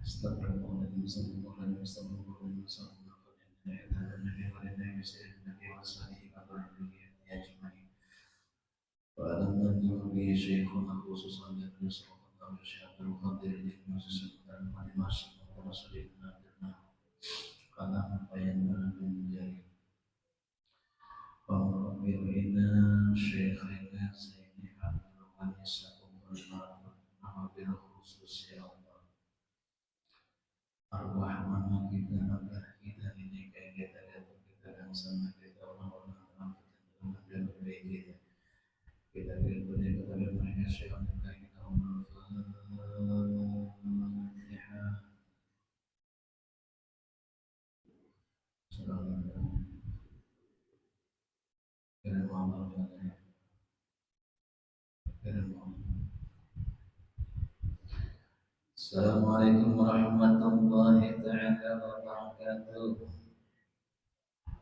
Astagfirullahaladzim, astagfirullahaladzim, astagfirullahaladzim, astagfirullahaladzim. وألمنا به شيخنا خصوصا لأن سبحانه الشيخ القدير للمؤسسة المعلمة وصلنا لنا قال بيننا من جريء ومربينا شيخنا سيدي عبد الغني سبحانه بالخصوص يا الله أرواح mana kita abah kita ini kayak kita lihat kita kan sama kita orang-orang yang berbeda kita kita boleh katakan mereka syaitan yang kita Al-Fatihah. Assalamualaikum warahmatullahi ta'ala wabarakatuh.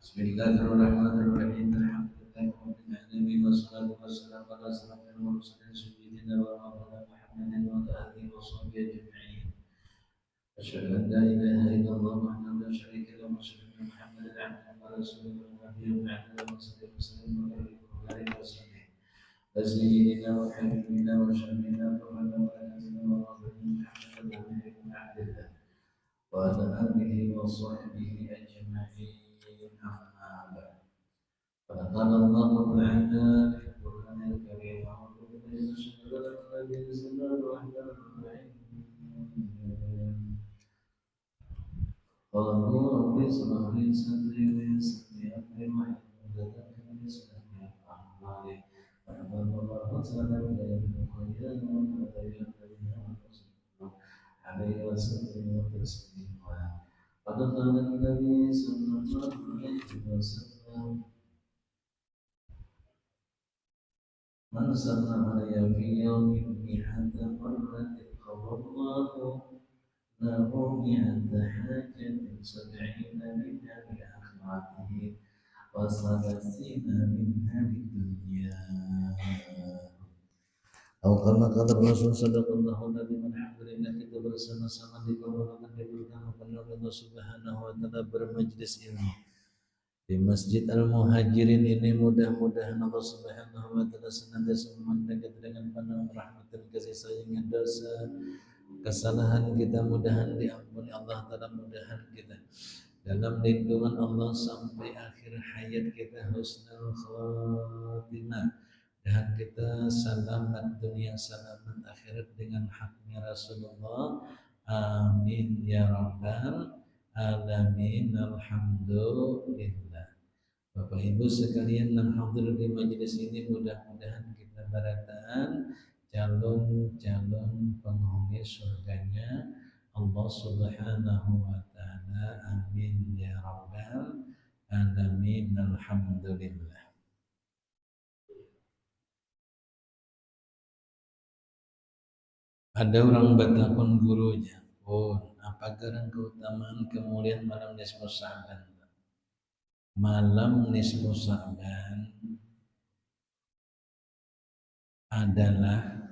Bismillahirrahmanirrahim. Alhamdulillahirabbil alamin wassalatu wassalamu ala asyrafil mursalin sayyidina wa maulana Muhammadin wa ala alihi wa sahbihi ajma'in. Asyhadu an la ilaha illallah wahdahu la syarika lahu wa asyhadu anna Muhammadan abduhu wa rasuluhu wa nabiyyu ba'da wa sallallahu alaihi wa sallam. سيدنا وحبيبنا وشفينا محمد وعلى آله وصحبه أجمعين أما بعد فقال الله تعالى في القرآن الكريم أعوذ بالله من الشيطان الرجيم بسم الله الرحمن الرحيم قال الله رب اشرح لي صدري ويسر لي أمري واحلل عقدة من لساني يفقهوا قولي عليه وسلم تسليما قد قال النبي صلى الله عليه وسلم من صلى علي في يوم 100 مرة قضى الله له 100 حاجة 70 منها بآخرته وثلاثين منها بالدنيا أو كما قال الرسول صدق الله العظيم الحمد لله kita bersama-sama dikabulkan diberkahi oleh Allah Subhanahu wa taala bermajlis ilmu di Masjid Al-Muhajirin ini. Mudah-mudahan Allah Subhanahu wa taala senantiasa memandang kita dengan pandangan rahmat dan kasih sayang. Dosa kesalahan kita mudahan diampuni Allah taala, mudahan kita dalam lindungan Allah sampai akhir hayat kita, husnul khatimah, dan kita selamat dunia selamat akhirat dengan haknya Rasulullah. Amin ya rabbal alamin. Alhamdulillah. Bapak Ibu sekalian yang hadir di majelis ini, mudah-mudahan kita barataan calon-calon penghuni surganya Allah Subhanahu wa taala. Amin ya rabbal alamin. Alhamdulillah. Ada orang batakon gurunya, apa gerang keutamaan kemuliaan malam nisfu Sa'ban? Malam nisfu Sa'ban adalah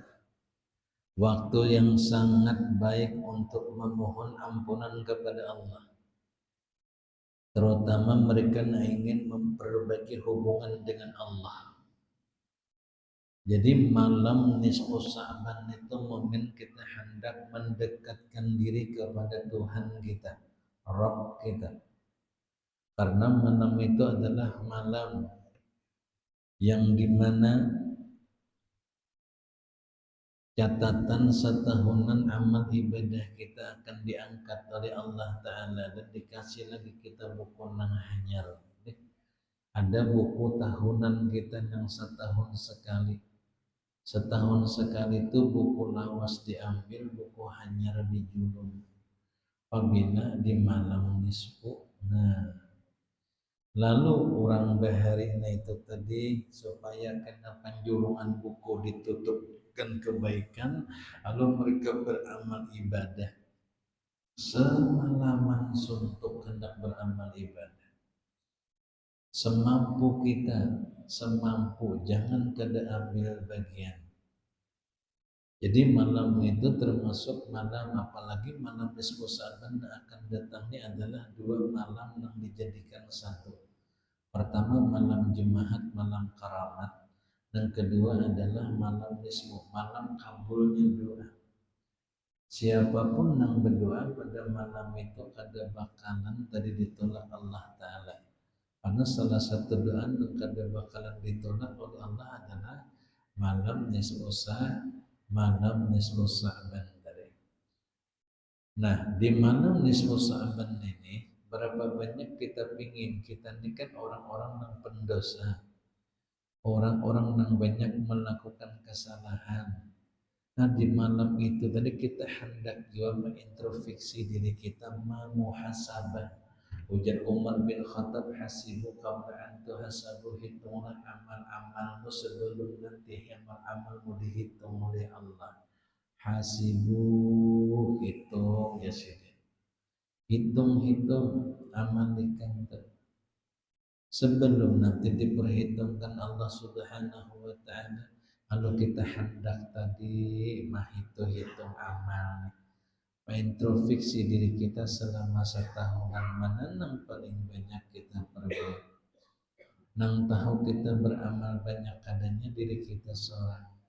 waktu yang sangat baik untuk memohon ampunan kepada Allah, terutama mereka yang ingin memperbaiki hubungan dengan Allah. Jadi malam nisfu Sa'ban itu momen kita hendak mendekatkan diri kepada Tuhan kita, Rabb kita. Karena malam itu adalah malam yang dimana catatan setahunan amal ibadah kita akan diangkat oleh Allah Ta'ala dan dikasih lagi kita buku nang hanyar. Ada buku tahunan kita yang setahun sekali. Setahun sekali itu buku lawas diambil, buku hanyar dijulung. Apabila di malam nisfu. Nah, lalu orang baharina itu tadi supaya kena penjulungan buku ditutupkan kebaikan, lalu mereka beramal ibadah semalaman suntuk hendak beramal ibadah. Semampu kita, semampu, jangan kada ambil bagian. Jadi malam itu termasuk malam, apalagi malam nisfu Sa'ban akan datangnya adalah dua malam yang dijadikan satu. Pertama malam Jumat, malam karamat, dan kedua adalah malam nisfu, malam kabulnya doa. Siapapun yang berdoa pada malam itu kada bakalan tadi ditolak Allah Ta'ala. Karena salah satu doa yang kada bakalan ditolak oleh Allah adalah malam nisfu Sa'ban tadi. Nah, di malam nisfu Sa'ban ini berapa banyak kita pingin, kita ini kan orang-orang yang pendosa, orang-orang yang banyak melakukan kesalahan. Nah, di malam itu tadi kita hendak juga mengintrospeksi diri kita, memuhasabah. Ujar Umar bin Khattab, hasibu qabla an tuhasabu, hitunglah amal-amalmu sebelum nanti amal-amalmu dihitung oleh Allah. Hasibu, hitung ya sini. Hitung-hitung amal ikan sebelum nanti diperhitungkan Allah Subhanahu wa Ta'ala. Kalau kita hendak tadi hitung amal, introspeksi diri kita selama setahunan, mana yang paling banyak kita perbuat. Nang tahu kita beramal banyak adanya diri kita seorang.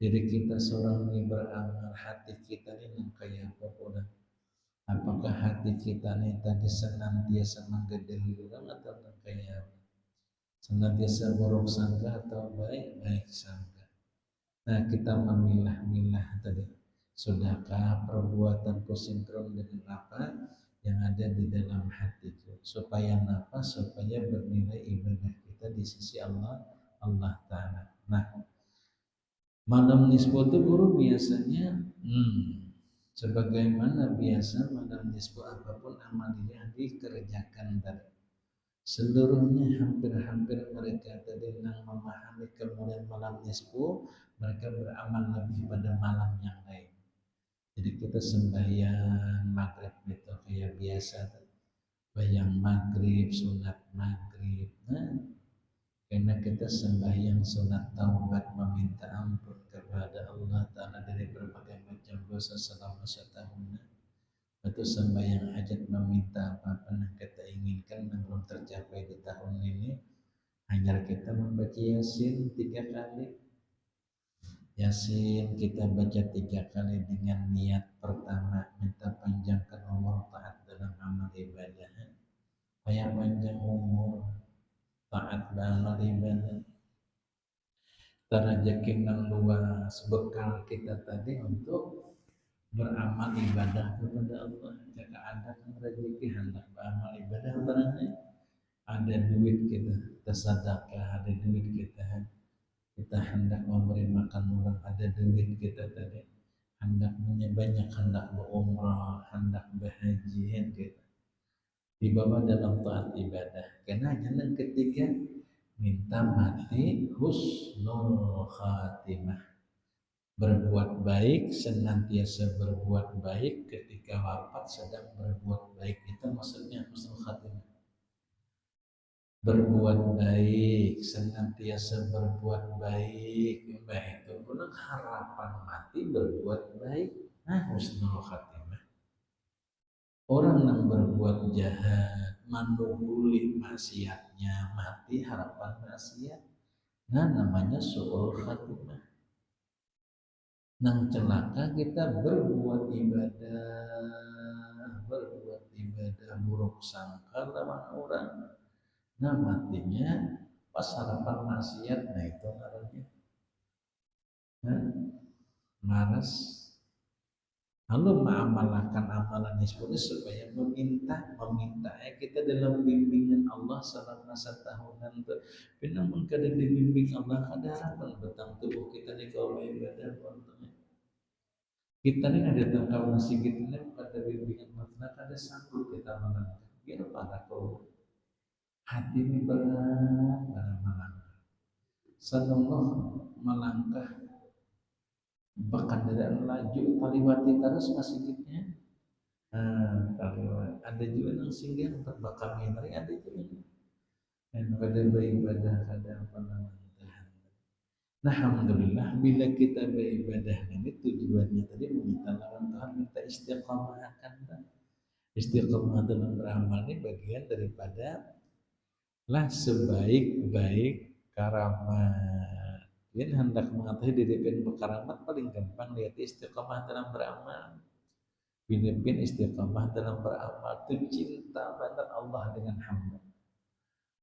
Diri kita seorang ini beramal, hati kita ini yang kayak apa pula. Apakah hati kita ini tadi senantiasa menggedeli orang atau kayak apa? Senantiasa buruk sangka atau baik sangka. Nah, kita memilah-milah tadi. Sudahkah perbuatanku sinkron dengan apa yang ada di dalam hatiku? Supaya apa? Supaya bernilai ibadah kita di sisi Allah Ta'ala. Nah, malam nisfu itu guru biasanya sebagaimana biasa malam nisfu apapun amaliyah dikerjakan tadi. Seluruhnya hampir-hampir mereka tadi yang memahami kemuliaan malam nisfu, mereka beramal lebih pada malam yang lain. Jadi kita sembahyang maghrib itu kayak biasa, sembahyang maghrib, sunat maghrib. Nah, karena kita sembahyang sunat taubat meminta ampun kepada Allah Ta'ala dari berbagai macam dosa selama setahun. Itu sembahyang hajat meminta apa yang kita inginkan yang belum tercapai di tahun ini, agar kita membaca Yasin 3 kali. Yasin kita baca 3 kali dengan niat pertama minta panjangkan umur taat dalam amal ibadah, supaya panjang umur taat dalam ibadah, rezeki yang luas, bekal kita tadi untuk beramal ibadah kepada Allah. Jika ada rezeki hendak beramal ibadah, barangnya ada duit kita sedekah, ada duit kita hendak memberi makan orang, ada duit kita tadi hendak banyak, hendak berumrah, hendak berhaji, kita dibawa dalam taat ibadah. Karena yang ketiga minta mati husnul khatimah, berbuat baik, senantiasa berbuat baik, ketika wafat sedang berbuat baik. Itu maksudnya husnul khatimah. Berbuat baik, senantiasa berbuat baik. Itu pun harapan mati berbuat baik. Nah, husnul khatimah. Orang yang berbuat jahat, menunggu maksiatnya, mati harapan maksiat. Nah, namanya su'ul khatimah. Nang celaka kita berbuat ibadah buruk sangka lawan orang. Nah, matinya pas harapan maksiat. Nah, itu ngarannya maras. Lalu mengamalkan amalan nisfu supaya meminta kita dalam bimbingan Allah selama setahunan itu. Namun kada dibimbing Allah, kada harapan betang tubuh kita di kaum ibadah untungnya. Kita ini ada tangkap nasi gitu nih pada bimbingan makna kada sanggup kita melangkah. Biar para kau hati ini berat melangkah. Sallallahu melangkah bahkan tidak laju taliwati terus masjidnya. Taliwati ada juga yang singgah terbakar minari, ada juga yang pada beribadah, ada apa namanya, Nah, alhamdulillah bila kita beribadah ini tujuannya tadi meminta lawan Tuhan, minta istiqomah akan istiqomah dalam beramal ini bagian daripada lah sebaik-baik karamat. Yang hendak mengetahui diri pin berkaramat paling gampang lihat istiqomah dalam beramal. Bila istiqomah dalam beramal itu cinta pada Allah dengan hamba.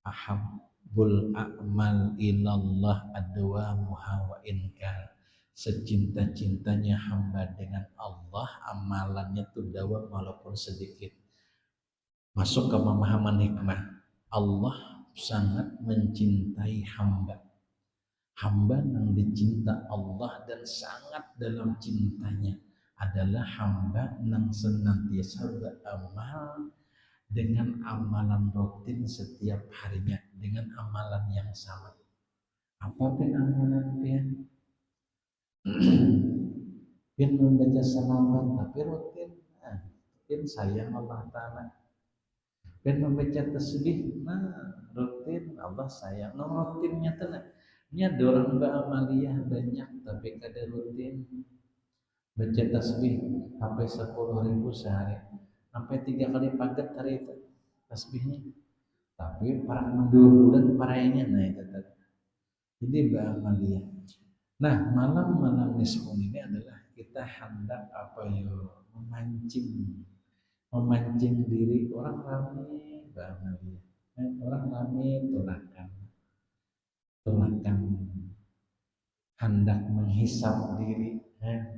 Ahabbul a'mal ilallah adwamuha wa inkar. Secinta-cintanya hamba dengan Allah, amalannya itu dawam walaupun sedikit. Masuk ke pemahaman hikmah. Allah sangat mencintai hamba. Hamba yang dicinta Allah dan sangat dalam cintanya adalah hamba yang senantiasa beramal dengan amalan rutin setiap harinya, dengan amalan yang sama. Apapun amalan pian, pian membaca salawat tapi rutin, pian sayang Allah Ta'ala. Pian membaca tasbih, rutin Allah sayang. Rutinnya tenang. Ini ada orang beramaliyah banyak tapi kada rutin. Baca tasbih sampai 10.000 sehari, sampai 3 kali paget hari itu tasbihnya. Tapi para mendul dan parainya itu tadi. Jadi beramaliyah. Nah, malam-malam nisfun ini adalah kita hendak memancing diri orang ramai beramaliyah. Orang ramai tulakan hendak menghisap diri,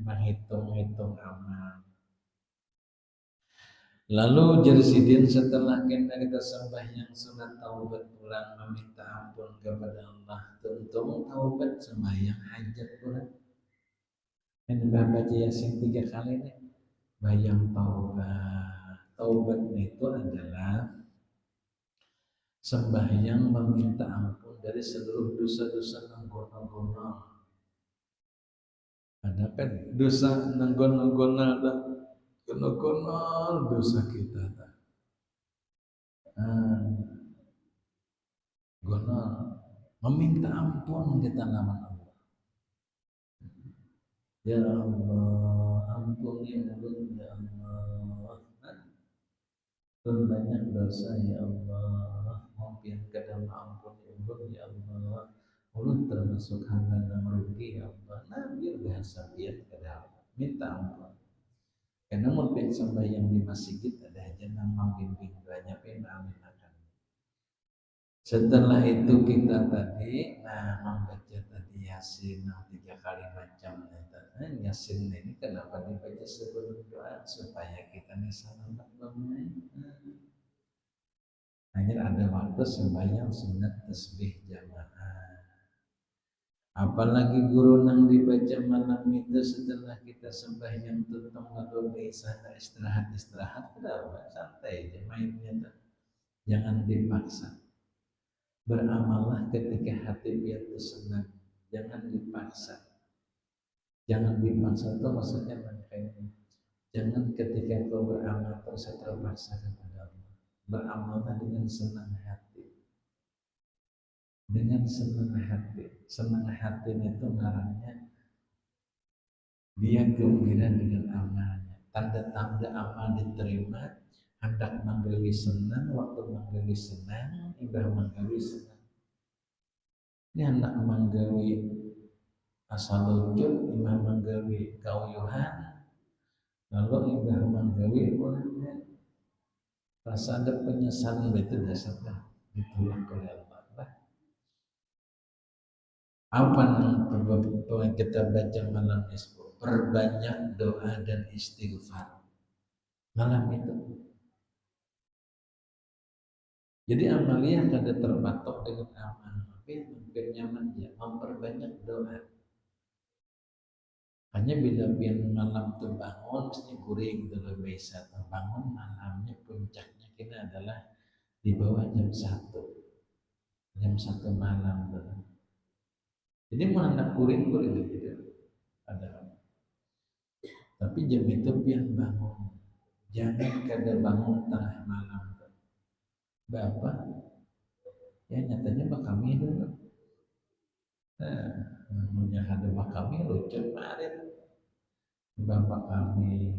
menghitung-hitung amal. Lalu jersidin setelah kita sembahyang sunat taubat pulang meminta ampun kepada Allah, tentu taubat sembahyang hajat pulang. Dan baca Yasin 3 kali nih, bayang taubat. Taubat itu adalah sembahyang meminta ampun dari seluruh dosa-dosa nanggon-nanggon. Ada kan dosa nanggon-nanggon kono-kono dosa kita gono meminta ampun kita lawan Allah. Ya Allah, ampuni ulun ya Allah. Banyak dosa ya Allah, maafkan kadang ampuni ulun ya Allah. Ulun termasuk hamba yang rugi ya Allah. Nah, biar bahasa biar kadang minta ampun. Karena mungkin sembahyang di masjid ada aja yang membimbing banyak yang amin akan. Setelah itu kita tadi membaca tadi Yasin 3 kali macam Yasin ini kenapa dibaca sebelum doa supaya kita selamat bangun. Hanya ada waktu sembahyang sunat tasbih jamaah. Apalagi guru nang dibaca malam itu setelah kita sembahyang tutup lalu sana istirahat kenapa santai aja mainnya tuh. Jangan dipaksa. Beramallah ketika hati biar senang. Jangan dipaksa. Jangan dipaksa itu maksudnya makanya. Jangan ketika kau beramal terus terpaksa kepada Allah. Beramallah dengan senang hati. Dengan senang hati. Senang hati itu ngarangnya dia gembira dengan amalnya. Tanda-tanda amal diterima, hendak menggawi senang, waktu menggawi senang, ibadah menggawi senang. Ini hendak menggawi asal lucu, ibadah menggawi kauyuhan, lalu ibadah menggawi ulangnya. Rasa ada penyesalan itu dasarnya ditolak oleh Allah. Apa yang kita baca malam nisfu? Perbanyak doa dan istighfar malam itu. Jadi amaliyah kada terpatok dengan amal, tapi mungkin nyaman ya memperbanyak doa. Hanya bila pian malam tu bangun mesti guring dulu biasa. Bangun malamnya puncaknya kita adalah di bawah jam 1 malam tuh. Jadi mau hendak guring gitu ada. Tapi jam itu pian bangun. Jangan kada bangun tengah malam. Bapak, ya nyatanya kami dulu. namanya ada kami lucu kemarin bapak kami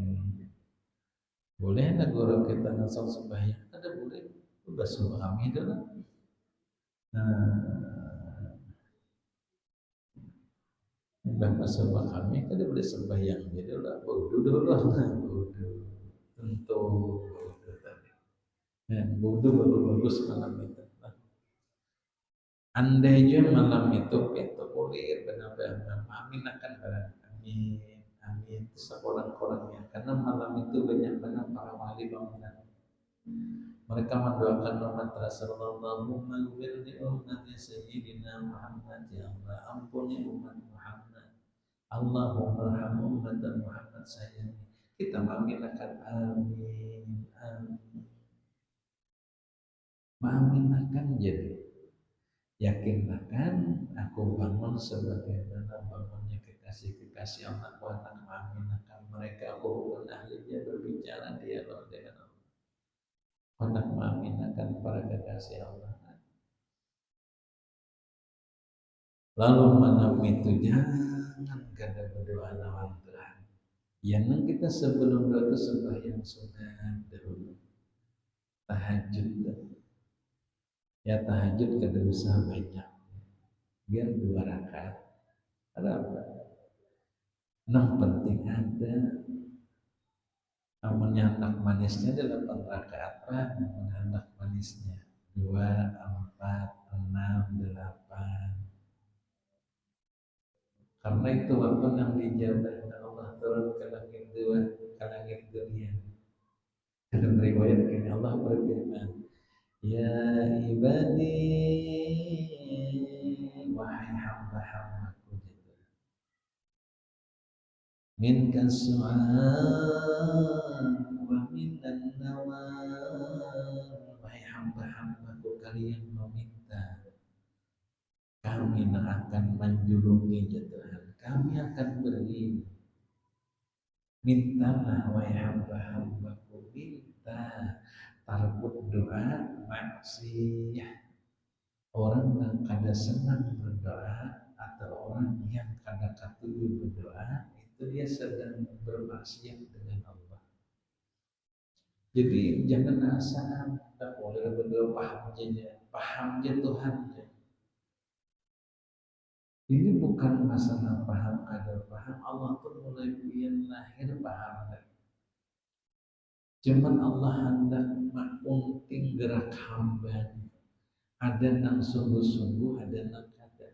boleh ada guru kita nasal sembahyang ada boleh bebas bapak kami itu lah. Bapak bapak kami kan boleh sembahyang jadi lah bodoh dulu bodoh tentu bodoh tadi bodoh baru bagus malam itu. Andainya malam itu pintu kulit benar-benar amin akan barang amin amin seorang-orangnya karena malam itu banyak para wali bangunan mereka mendoakan umat Rasulullah li ummati sayyidina Muhammad ya Allah ampuni umat Muhammad Allahumma arham umat Muhammad sayang kita mengaminakan amin amin mengaminakan jadi yakinlah kan aku bangun sebagaimana bangunnya kekasih-kekasih Allah buat mengaminakan mereka aku bukan ahlinya berbicara dialog dengan Allah hendak mengaminakan para kekasih Allah. Lalu malam itu jangan kada berdoa lawan Tuhan. Yang kita sebelum doa itu sembahyang sunat dahulu. Tahajud. Ya tahajud kada usah banyak. Biar 2 rakaat. Ada apa? Yang penting ada namanya anak manisnya 8 rakaat lah, anak manisnya 2, 4, 6, 8. Karena itu waktu yang dijawab Allah turun ke langit 2, ke langit dunia. Dalam riwayat ini Allah berfirman, ya ibadi wahai hamba-hambaku minkan su'al wa minan nawal wahai hamba-hambaku kalian meminta kami akan menjulungi Tuhan kami akan beri mintalah wahai hamba-hambaku minta tarbut doa maksiyah orang yang kada senang berdoa atau orang yang kada katuju berdoa itu dia sedang bermaksiat dengan Allah. Jadi jangan asal tak boleh berdoa paham aja Tuhan. Ini bukan masalah paham ada paham Allah tuh mulai biar lahir paham. Cuman Allah hendak mengunting gerak hamba. Ada yang sungguh-sungguh, ada yang kada.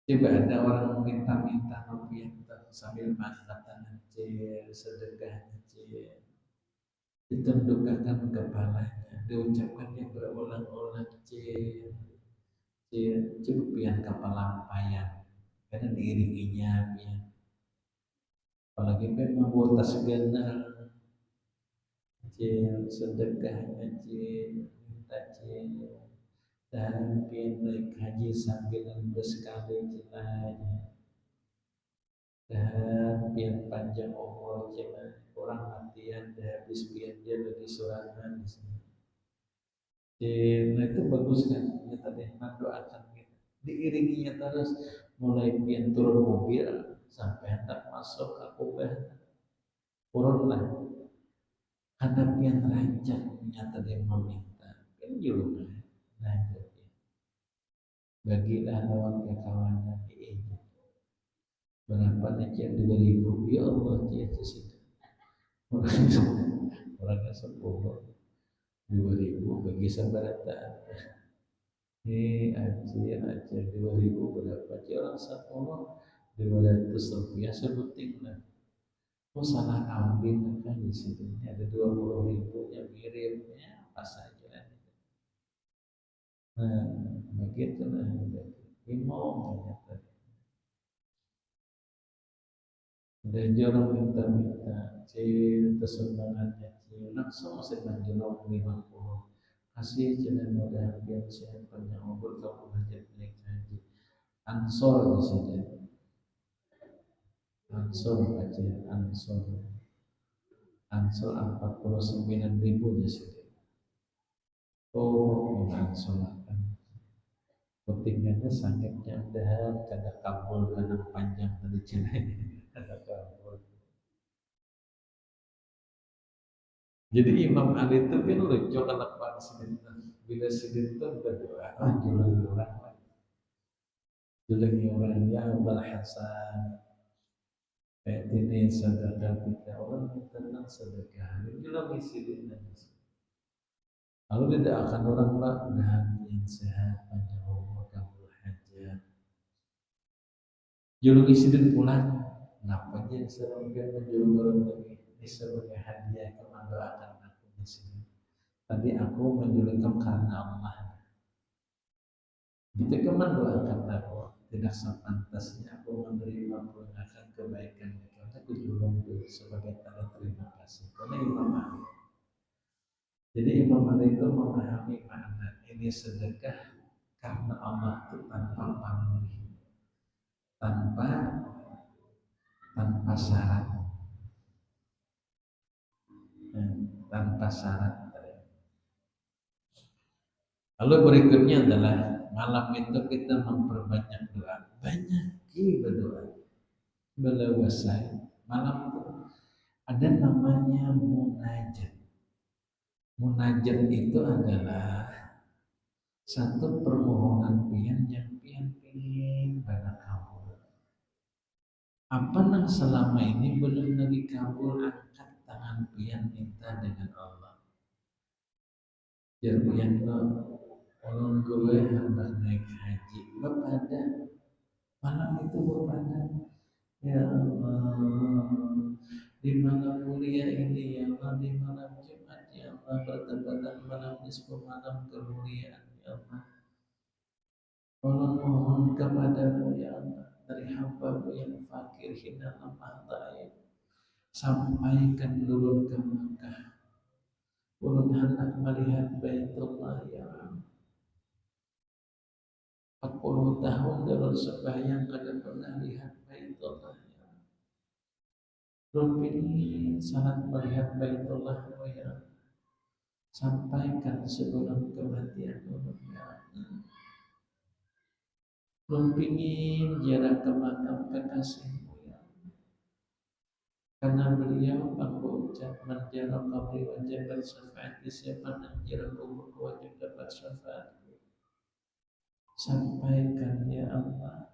Coba ada orang minta-minta rupiah sambil angkatan kecil, sedekah kecil, ditundukkan kepalanya, diucapkannya berulang-ulang kecil, kecil, coba pian kapal lampayan, karena diiringinya pian. Apalagi memang bawa tas ganal, kecil, sedekahnya kecil, minta kecil. Dan pian naik haji sambil bersekali celanya dan pian panjang umur celanya orang latihan dah habis pian dia lagi sorangan di sini. Nah itu bagus kan ya tadi mendoakan kita diiringinya terus mulai pian turun mobil sampai hendak masuk aku turunlah karena pian rancang nyata dia meminta kan julungan rancang bagilah lawan kekawanan di berapa nih 2000 ya Allah dia sih orang sepuluh 2000 bagi sabarataan aja 2000 berapa aja orang sepuluh 200 rupiah sebuting lah salah ambil kan di sini ada 20.000 nya miripnya apa saja nah begitu lah imam tadi dan jarang minta-minta cinta sumbangannya langsung saya menjelok 50 kasih jangan mudah biar saya panjang umur kamu belajar naik haji ansor di sini ansor aja ansor 49.000 di sini oh ansor kan Putingnya sakitnya udah kada kabul anak panjang tadi cerai kada kabul. Jadi Imam Ali itu kan lucu anak bangsa itu. Bila sedih itu berdoa, julengi orang, julengi orang ya Abul Hasan. Kayak ini sedekah kita orang tentang sedekah. Julengi sedih nanti. Lalu tidak akan orang lah yang sehat panjang umur kabul hajat. Julung istri pulang, kenapa aja serangga menjulung orang lagi? Ini sebagai hadiah yang mendoakan aku di sini. Tadi aku menjulung kamu karena Allah. Itu kamu mendoakan aku. Tidak sepantasnya aku menerima akan kebaikan itu. Aku julung dulu sebagai tanda terima kasih. Karena Imam Ali. Jadi Imam Ali itu memahami makna ini sedekah karena Allah itu tanpa pamrih, tanpa syarat, tanpa syarat. Lalu berikutnya adalah malam itu kita memperbanyak doa, banyak berdoa. Belawasai malam itu ada namanya munajat. Munajat itu adalah satu permohonan pian yang pian pada kabul. Apa yang selama ini belum lagi kabul, angkat tangan pian minta dengan Allah. Jar pian lo, orang gue hendak naik haji, kepada malam itu kepada ya Allah, di malam mulia ini ya Allah, di malam Jumat ya Allah, bertepatan malam nisfu malam kemuliaan ya Allah. Tolong mohon kepadamu ya Allah, dari hamba-Mu yang fakir hina lemah taib, sampaikan dulu ke Makkah. Ulun hendak melihat Baitullah ya Allah. 40 tahun dalam sembahyang kada pernah lihat Baitullah ya Allah. Ulun pingin sangat melihat Baitullah ya Allah. Sampaikan sebelum kematian ulun ya Allah. Ulun pingin ziarah ke makam kekasihmu ya Allah. Karena beliau aku ucap menjarah qabri wajib bersyafaat, siapa yang jarah kubur wajib dapat syafaat. Sampaikan ya Allah,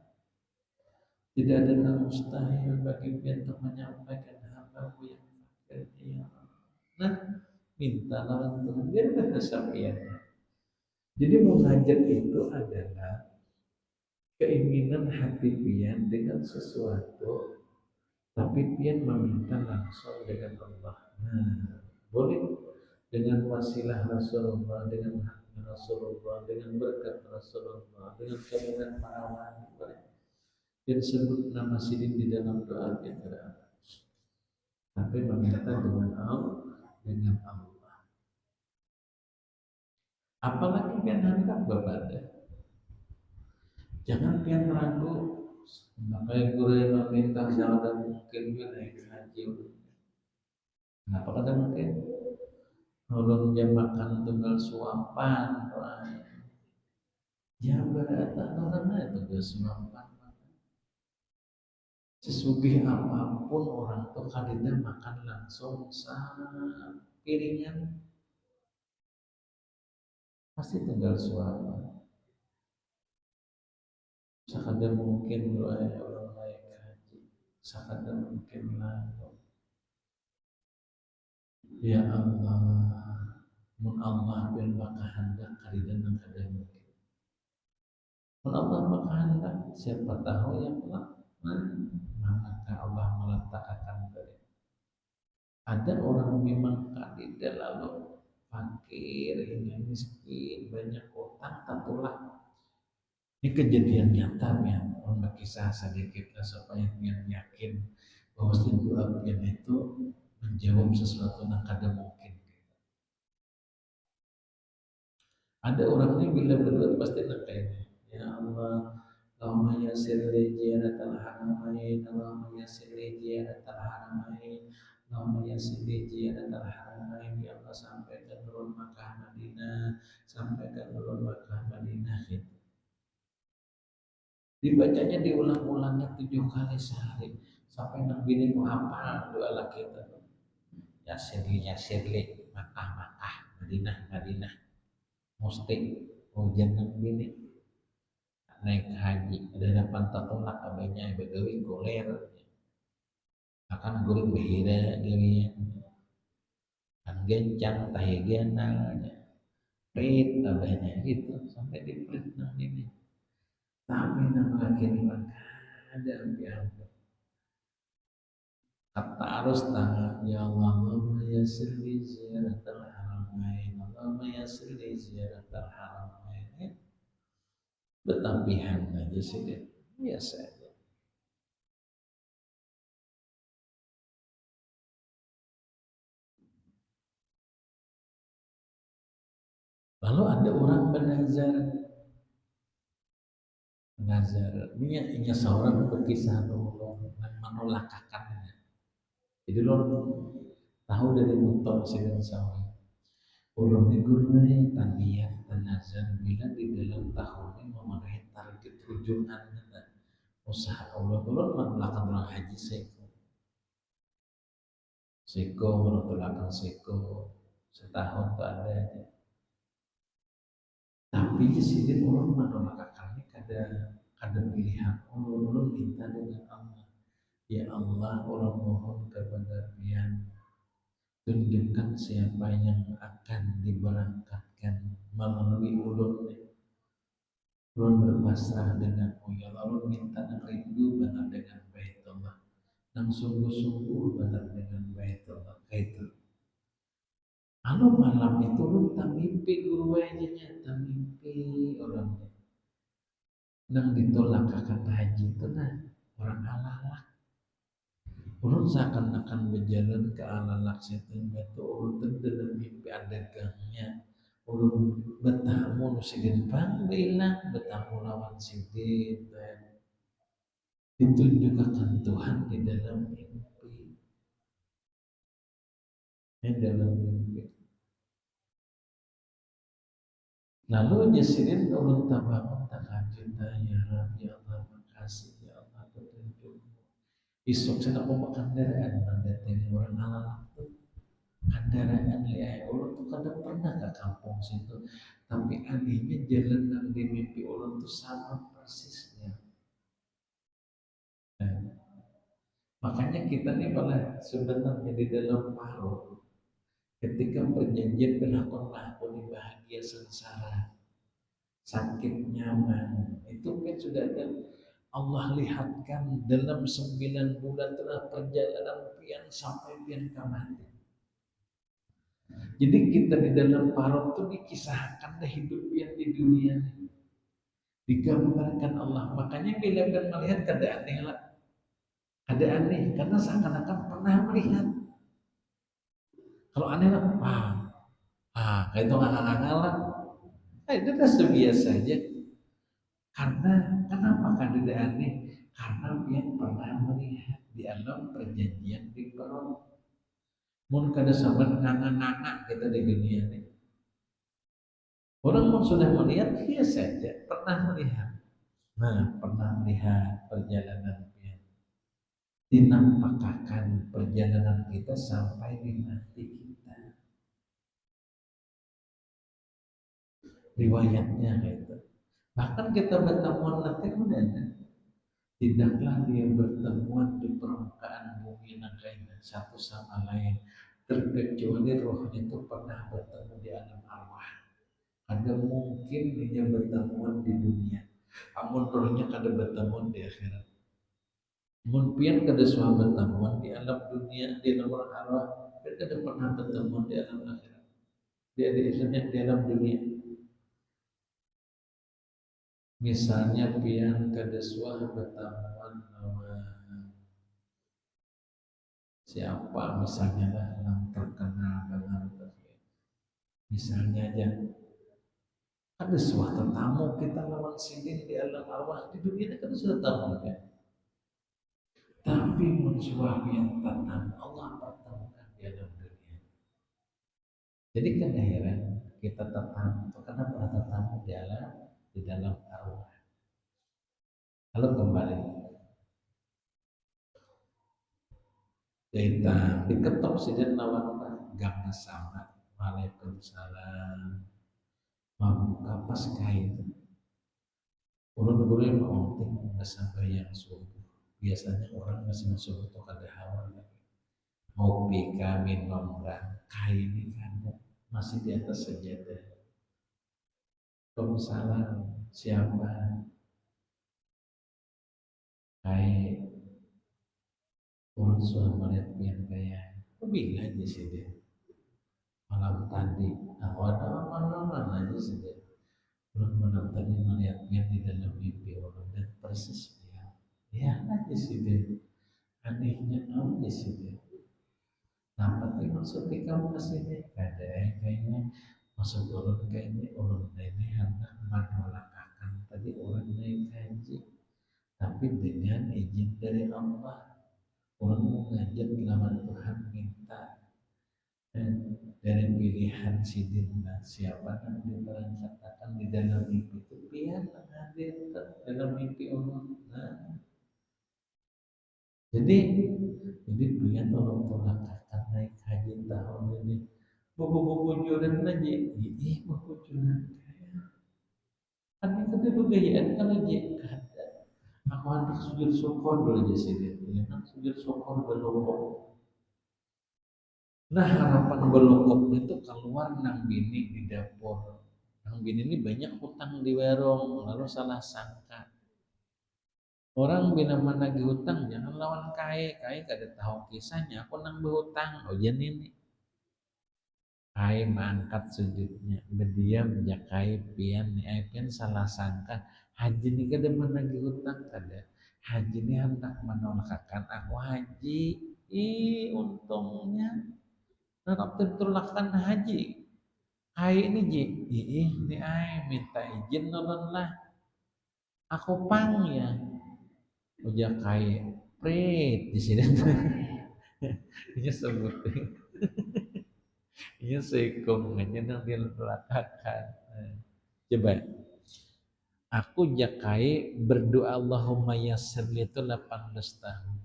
tidak ada yang mustahil bagi dia untuk menyampaikan hamba-Mu yang fakir ya Allah. Nah, mintalah untuk biar kesapiannya. Jadi munajat itu adalah keinginan hati pian dengan sesuatu, tapi pian meminta langsung dengan Allah. Nah, boleh dengan wasilah Rasulullah, dengan hak Rasulullah, dengan berkat Rasulullah, dengan keinginan para wali, boleh. Dan sebut nama sidin di dalam doa yang berada. Tapi meminta dengan Allah. Apalagi pian hendak berbada. Jangan pian ragu. Makanya guru yang meminta jangan mungkin dia naik haji. Kenapa kata mungkin? Ulun jam makan tunggal suapan, ya berarti orang itu tunggal suapan. Sesugih apapun orang tuh kadina makan langsung piringan, pasti tunggal suapan. Sakada mungkin doa orang naik haji, sakada mungkin lalu. Ya Allah, mun Allah ben makahandak kadina kada mungkin. Mun Allah makahandak, siapa tahu yang maka Allah meletakkan dari. Ada orang memang kadida lalu fakir hingga miskin, banyak utang tatulah. Ini kejadian nyata ya, orang kisah sedikit supaya biar yakin bahwa doa pian itu menjawab sesuatu yang kada mungkin. Ada orang ini bila berdoa pasti nak ini, ya Allah, Allahumma yassir li ziyaratal haramain, Allahumma yassir li ziyaratal haramain, Allahumma yassir li ziyaratal haramain, ya Allah sampaikan nurul Makkah Madinah, sampaikan nurul Makkah Madinah gitu. Dibacanya diulang-ulangnya 7 kali sehari sampai nak bini ku hafal doa laki itu. Ya sirli, makah makah, Madinah Madinah, musti hujan nak bini naik haji ada depan tatulak abenya begawi goler akan guru behira gini kan gencang tahigana prit abenya gitu sampai di prit nah ini tapi nama akhirnya ada ambil kata harus tangan ya Allah ya sirli ziyaratul haramain Allah ya sirli ziyaratul haramain bertampihan aja sih dia biasa aja. Lalu ada orang bernazar ini seorang berkisah Allah menolakakannya. Jadi lo tahu dari nonton sedang seorang orang di gurunai tandian tanazar bila di dalam tahunnya memenuhi target rujukannya dan usaha Allah lo melakukan orang haji seko menolakkan seko setahun tuh ada aja. Tapi di sini orang menolakkannya kada pilihan orang minta dengan Allah. Ya Allah, orang mohon kepada Pian tunjukkan siapa yang akan diberangkatkan melalui ulun. Ulun berpasrah denganmu ya Allah, ulun minta dan rindu benar dengan Baitullah dan sungguh-sungguh benar dengan Baitullah itu. Lalu malam itu lu tak mimpi guru aja tak mimpi orangnya. Nang ditolak akan haji itu nah orang alalak. Ulun seakan-akan berjalan ke alalak setan batu ulun terdalam mimpi adagangnya. Ulun bertamu nusidin pang bilang bertamu lawan sidin. Ditunjukkan Tuhan di dalam mimpi. Di dalam mimpi. Lalu jasirin ulun tabangun tak kajita ya Rabbi Allah makasih ya Allah petunjukmu. Isuk sana aku makan kendaraan mendatangi orang alalak tuh kendaraan liai ulun tuh kadang pernah ke kampung situ tapi anehnya jalan yang di mimpi ulun tuh sama persisnya. Nah, makanya kita nih malah sebenarnya di dalam paruh ketika perjanjian berlakukan di bahagia sengsara sakit nyaman itu kan sudah ada Allah lihatkan dalam 9 bulan telah perjalanan pian sampai pian kemana. Jadi kita di dalam parut itu dikisahkan hidup pian di dunia ini. Digambarkan Allah. Makanya bila kan melihat keadaan aneh lah. Ada aneh karena seakan-akan pernah melihat. Kalau aneh lah, itu ngakak-ngakak lah. Itu kan biasa saja. Karena kenapa kada aneh? Karena dia pernah melihat di alam perjanjian di perut. Mun kada sabar nanga-nanga kita di dunia ini. Orang pun sudah melihat dia saja pernah melihat. Nah, pernah melihat perjalanan dia. Dinampakkan perjalanan kita sampai di mati kita. Riwayatnya itu. Bahkan kita bertemuan nanti udah tidaklah dia bertemuan di permukaan bumi nangkainya satu sama lain terkecuali rohnya itu pernah bertemu di alam arwah. Ada mungkin dia bertemuan di dunia, namun rohnya kada bertemuan di akhirat. Mungkin kada suah bertemuan di alam dunia, di alam arwah, dan kada pernah bertemuan di alam akhirat. Dia di alam dunia. Misalnya pian kada suah bertemuan siapa misalnya lah yang terkenal dengan misalnya aja ada sebuah tamu kita lawan sini di alam arwah di dunia ini kan sudah tamu ya tapi mensuah yang tentang Allah pertemukan di alam dunia jadi kan heran kita tetamu karena pernah tetamu di dalam arwah Lalu kembali kita diketok sidin lawan gang sama. Waalaikumsalam. Membuka pas kain. Ulun-ulun mau nggak sampai yang subuh. Biasanya orang masih masuk untuk ada hawa. Ngopi kami nongkrong kain ini kan masih di atas sajadah. Waalaikumsalam. Siapa? Kain urut suami melihat pian kayak. Aku bilang aja sih dia. Malam tadi, aku ada apa-apa aja sih dia. Malam tadi melihat pian di dalam mimpi orang dan persis dia. Ya aja sih dia. Anehnya aja sih dia. Nah, tapi maksudnya kamu kesini ada kayaknya maksud orang kayaknya orang ini hendak menolakkan tadi orang naik haji, tapi dengan izin dari Allah. Orang mau ngajak lawan Tuhan minta dari pilihan sidinna siapa yang diberangkatkan di dalam mimpi itu biar hadir dalam mimpi Allah. Nah, jadi biar Allah mengatakan naik haji tahun ini buku-buku juran aja ini buku juran kan itu kebudayaan kan aja ada aku anak sujud syukur dulu aja sih dia kan sujud syukur belum. Nah harapan belokok itu keluar nang bini di dapur. Nang bini ini banyak hutang di warung, lalu salah sangka. Orang bila mana hutang jangan lawan kai kada tahu kisahnya. Aku nang berhutang, oh jan ini. Kai mangkat sujudnya, berdiam jakai pian, pian salah sangka. Haji ini kada mana hutang kada. Haji ini hendak menolakkan aku haji. Untungnya. Nah, tertolakkan haji. Hai ini ji, ini ai minta izin nolong lah. Aku pang ya. Ujak kai prit di sini. Ini sebut. Ini sekong aja nang dilakakan. Coba. Aku jakai berdoa Allahumma yassir itu 18 tahun.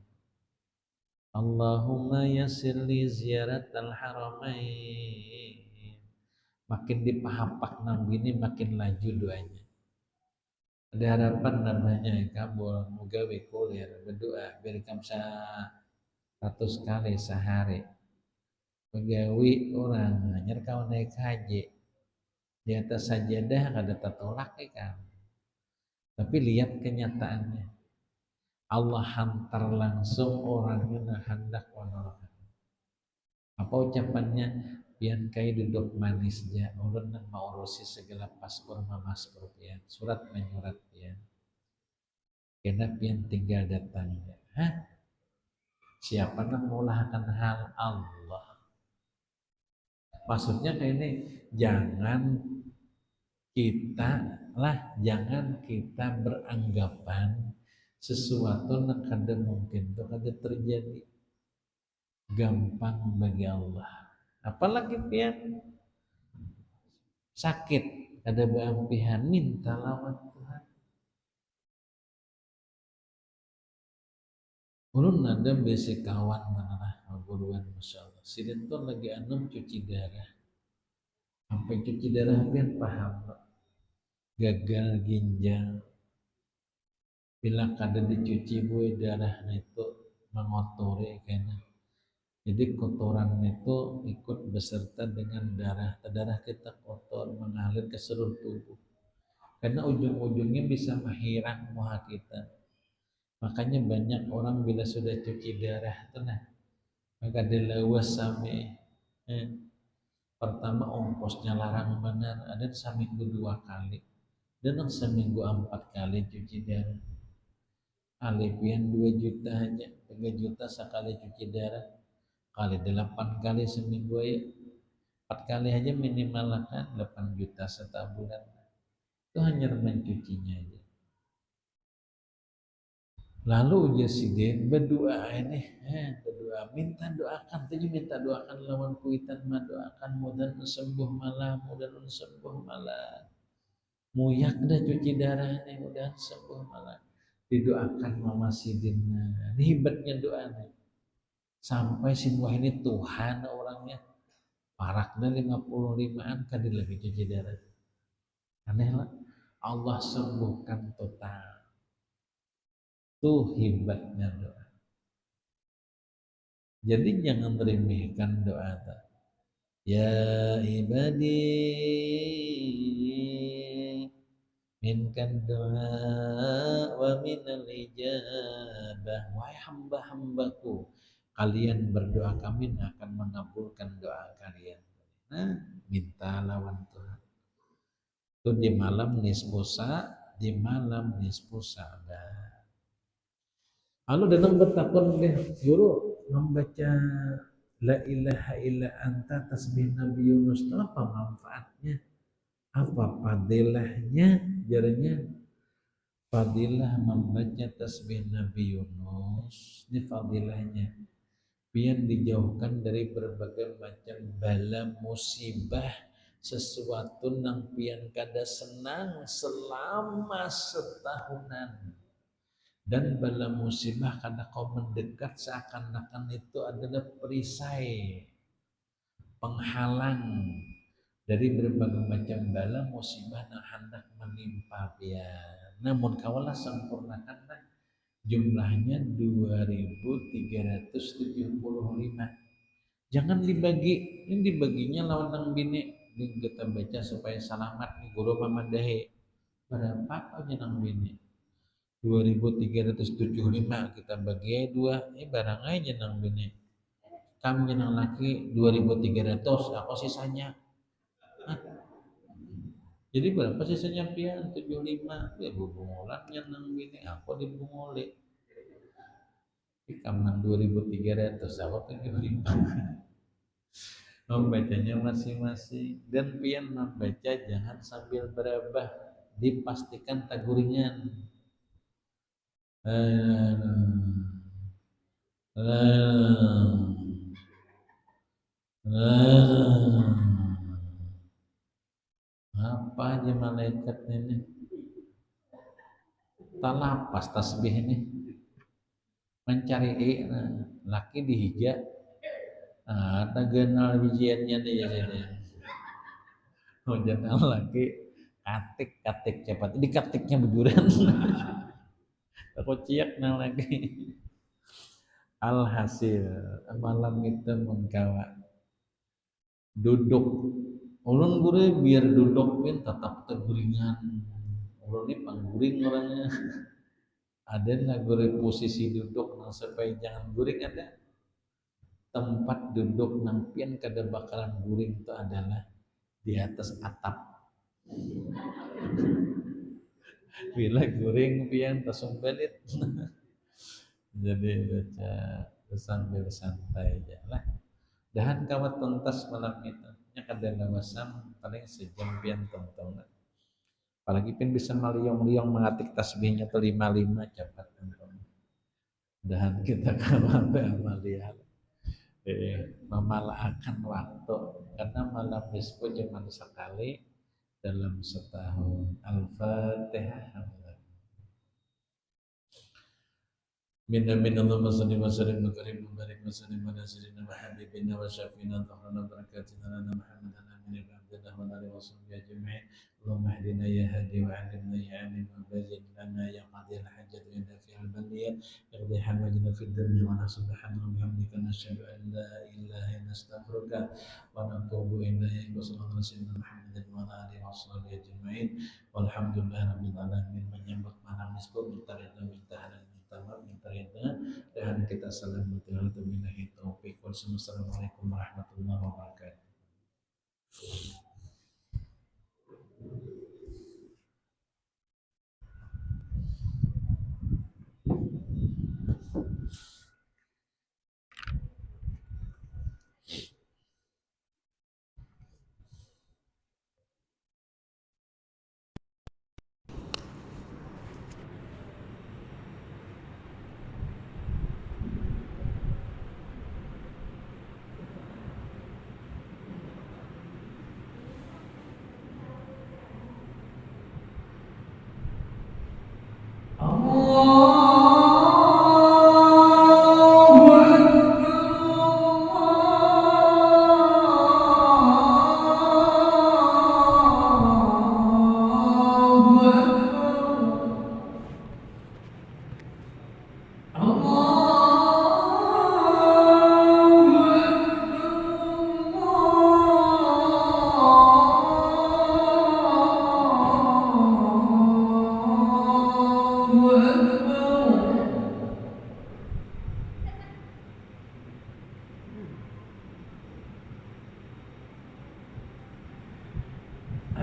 Allahumma yassir li ziyaratal haramain. Makin dipahapak nang ini makin laju doanya. Ada harapan namanya kabul mugawe kuliah berdoa berkam 100 kali sehari. Pegawai orang nyer kau naik haji di atas sajadah kada tertolak kan. Tapi lihat kenyataannya. Allah hantar langsung orangnya hendak menolak. Apa ucapannya? Pian kai duduk manisnya ulun nang mau urusi segala paspor mamaspor pian surat menyurat pian kena pian tinggal datangnya. Hah? Siapa nang mulahakan hal Allah? Maksudnya kayak ini jangan kita beranggapan sesuatu yang kada mungkin itu kada terjadi gampang bagi Allah. Apalagi pian sakit kada beampihan minta lawan Tuhan. Ulun ada basic kawan mana guruan Masya Allah. Sidin tuh lagi anom cuci darah. Sampai cuci darah pian paham gagal ginjal. Bila kada dicuci buih darahnya itu mengotori kena. Jadi kotoran itu ikut beserta dengan darah kita kotor mengalir ke seluruh tubuh. Karena ujung-ujungnya bisa menghilang muha kita. Makanya banyak orang bila sudah cuci darah itu maka dilewas sampai pertama ongkosnya larang benar, ada seminggu 2 kali dan seminggu 4 kali cuci darah. Alipian 2 juta aja, 3 juta sekali cuci darah, kali 8 kali seminggu ya, 4 kali aja minimal kan 8 juta setiap bulan. Itu hanya mencucinya aja. Lalu Jasiden berdoa ini, berdoa minta doakan, tadi minta doakan lawan kuitan doakan mudah sembuh malah, mudah sembuh malah. Muyak dah cuci darah ini mudah sembuh malah. didoakan mama sidina. Ini hebatnya doanya. Sampai si buah ini Tuhan orangnya. Paraknya 55-an kali lagi cuci darah. Aneh lah. Allah sembuhkan total. Tuh hebatnya doa. Jadi jangan meremehkan doa. Ya ibadi minkan doa wa minal ijabah. Wahai hamba-hambaku, kalian berdoa, kami akan mengabulkan doa kalian. Nah, minta lawan Tuhan. Itu di malam nisfusa, di malam nisfusa. Lalu datang bertakun deh, guru membaca la ilaha illa anta tasbih Nabi Yunus itu apa manfaatnya? Apa fadilahnya? Jaranya fadilah membaca tasbih Nabi Yunus ini fadilahnya pian dijauhkan dari berbagai macam bala musibah, sesuatu nang pian kada senang selama setahunan, dan bala musibah kada kau mendekat seakan-akan itu adalah perisai penghalang dari berbagai macam bala musibah yang hendak menimpa pian. Namun kawalah sempurnakanlah jumlahnya 2375. Jangan dibagi, ini dibaginya lawan nang bini. Ini kita baca supaya selamat nih guru mamadahe. Berapa aja nang bini? 2375 kita bagi dua, ini barang aja nang bini. Kami nang laki 2300, aku sisanya. Jadi berapa sisanya pian? 75. Ya bubungolannya nang bini, aku dibungoli. Kamu nang 2300, aku 75. Membacanya masing-masing, dan pian membaca jangan sambil berabah, dipastikan taguringan. Apa aja malaikat ini? Talapas tasbih ini. Mencari laki dihija. Ada genal bijiannya dia jadi. Oh jangan laki katik cepat. Ini katiknya bejuran. Aku ciak nang lagi. Alhasil malam itu mengkawa duduk. Ulun gure biar duduk pun tetap terguringan. Ulun ini pangguring orangnya. Ada nggak gure posisi duduk nang supaya jangan guring ada. Tempat duduk nang pian kada bakalan guring itu adalah di atas atap. Bila guring pian tersumbelit. Jadi baca sambil santai aja lah. Dahan kawat tuntas malam itu. Nya kada lawasam paling sejam pian tonton. Apalagi pin bisa maliong-liong mengatik tasbihnya ke 55 cepat tonton. Dahan kita kawat amalia. Memalaakan waktu karena malam nisfu cuma sekali dalam setahun. Al-Fatihah. Minna Allahumma salli wa sallim wa karim wa barik wa sallim ala sayyidina wa habibina wa syafiina dhahrana barakatina lana Muhammadan amin ibn Abdullah wa alihi wa sahbihi ajma'in. Allahumma hdina ya hadi wa 'allimna ya 'alim wa bayyin lana ya qadil hajat wa dafi' al-baliyat iqdi hawajna fid dunya wa subhanallahi wa bihamdika nashhadu an la ilaha illa anta astaghfiruka wa natubu ilaik. Wa sallallahu ala sayyidina Muhammadin wa alihi wa sahbihi ajma'in. Walhamdulillahi rabbil alamin. Menyambut malam nisfu minta ridha minta halal minta ridha dan kita salam billahi taufiq. Wassalamualaikum warahmatullahi wabarakatuh.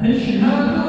أشهد